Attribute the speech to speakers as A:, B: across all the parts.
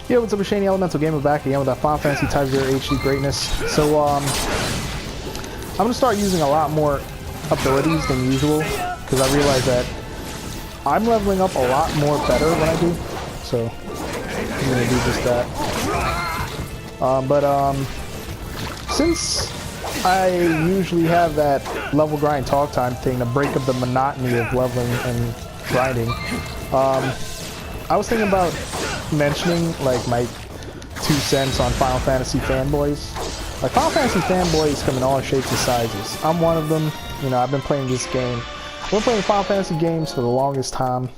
A: Yo, what's up, Shany Elemental Gamer back again with that Final Fantasy TYPE-0 HD greatness. So, I'm gonna start using a lot more abilities than usual, because I realize that I'm leveling up a lot more better when I do. So, I'm gonna do just that. Since I usually have that level grind talk time thing to break up the monotony of leveling and grinding, I was thinking about mentioning like my 2 cents on Final Fantasy fanboys. Like, Final Fantasy fanboys come in all shapes and sizes. I'm one of them. You know, I've been playing this game. I've been playing Final Fantasy games for the longest time,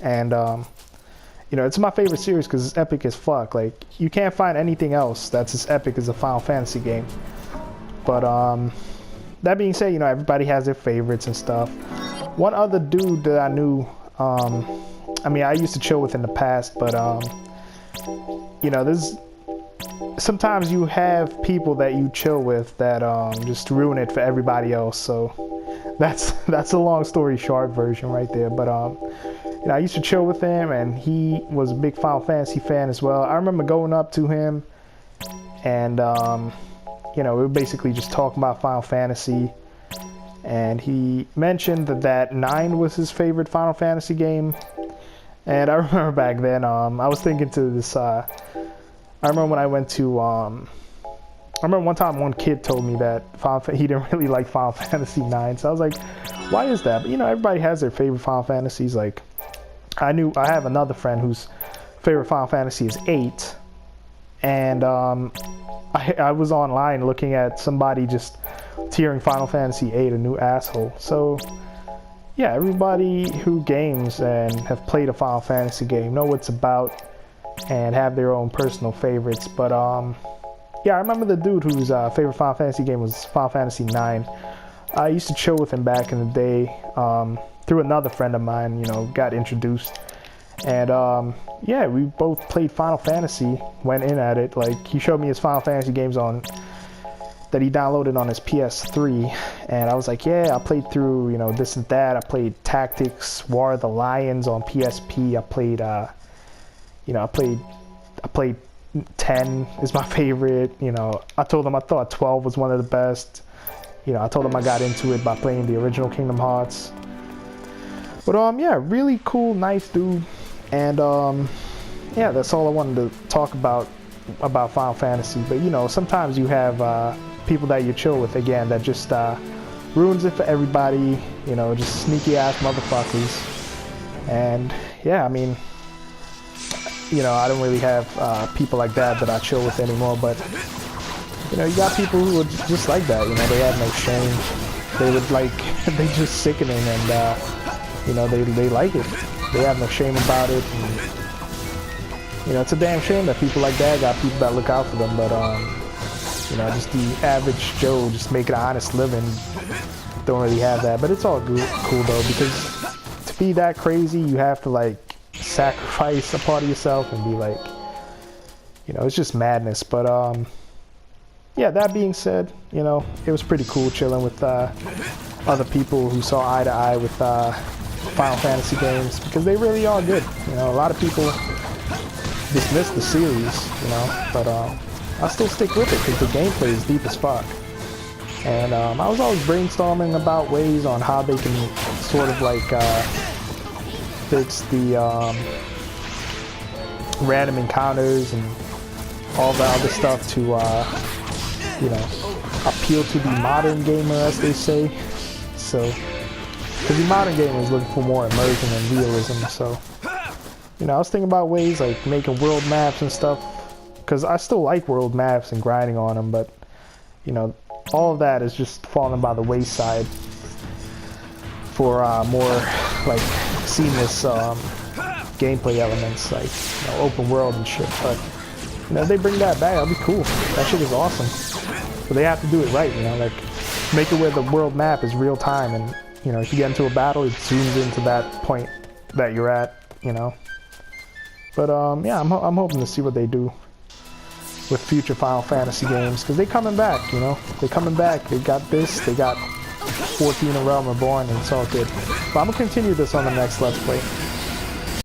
A: and you know, it's my favorite series because it's epic as fuck. Like, you can't find anything else that's as epic as a Final Fantasy game. But that being said, you know, everybody has their favorites and stuff. One other dude that I knew, I mean, I used to chill with in the past, but you know, sometimes you have people that you chill with that just ruin it for everybody else. So that's a long story short version right there. But you know, I used to chill with him, and he was a big Final Fantasy fan as well. I remember going up to him, and you know, we were basically just talking about Final Fantasy, and he mentioned that 9 was his favorite Final Fantasy game. And I remember back then, I was thinking to this, I remember when I went to, I remember one time one kid told me that he didn't really like Final Fantasy 9. So I was like, why is that? But you know, everybody has their favorite Final Fantasies. Like, I have another friend whose favorite Final Fantasy is 8. And I was online looking at somebody just tearing Final Fantasy 8 a new asshole. So yeah, everybody who games and have played a Final Fantasy game know what it's about and have their own personal favorites. But yeah, I remember the dude whose favorite Final Fantasy game was Final Fantasy 9. I used to chill with him back in the day through another friend of mine. You know, got introduced, and yeah, we both played Final Fantasy, went in at it. Like, he showed me his Final Fantasy games that he downloaded on his PS3, and I was like, yeah, I played through, you know, this and that. I played Tactics, War of the Lions on PSP. I played, you know, I played 10 is my favorite. You know, I told him I thought 12 was one of the best. You know, I told him I got into it by playing the original Kingdom Hearts. But yeah, really cool, nice dude. And yeah, that's all I wanted to talk about Final Fantasy. But you know, sometimes you have people that you chill with, again, that just ruins it for everybody. You know, just sneaky ass motherfuckers. And yeah, I mean, you know, I don't really have people like that I chill with anymore. But you know, you got people who are just like that. You know, they have no shame. They would they just sickening, and you know, they like it. They have no shame about it. And, you know, it's a damn shame that people like that got people that look out for them. But you know, just the average Joe just making an honest living don't really have that. But it's all cool though, because to be that crazy, you have to like sacrifice a part of yourself and be like, you know, it's just madness. But yeah, that being said, you know, it was pretty cool chilling with other people who saw eye to eye with Final Fantasy games, because they really are good. You know, a lot of people dismiss the series, you know, but I still stick with it because the gameplay is deep as fuck. And I was always brainstorming about ways on how they can sort of like fix the random encounters and all the other stuff to you know, appeal to the modern gamer, as they say. So, because the modern gamer is looking for more immersion and realism. So, you know, I was thinking about ways like making world maps and stuff, because I still like world maps and grinding on them, but you know, all of that is just falling by the wayside for more like seamless gameplay elements, like, you know, open world and shit. But you know, if they bring that back, that'll be cool. That shit is awesome. But they have to do it right, you know, like make it where the world map is real time, and you know, if you get into a battle, it zooms into that point that you're at, you know. But yeah, I'm hoping to see what they do with future Final Fantasy games, because they're coming back, you know. They're coming back. They got this, they got 14 A Realm Reborn, and it's all good. But I'm gonna continue this on the next Let's Play.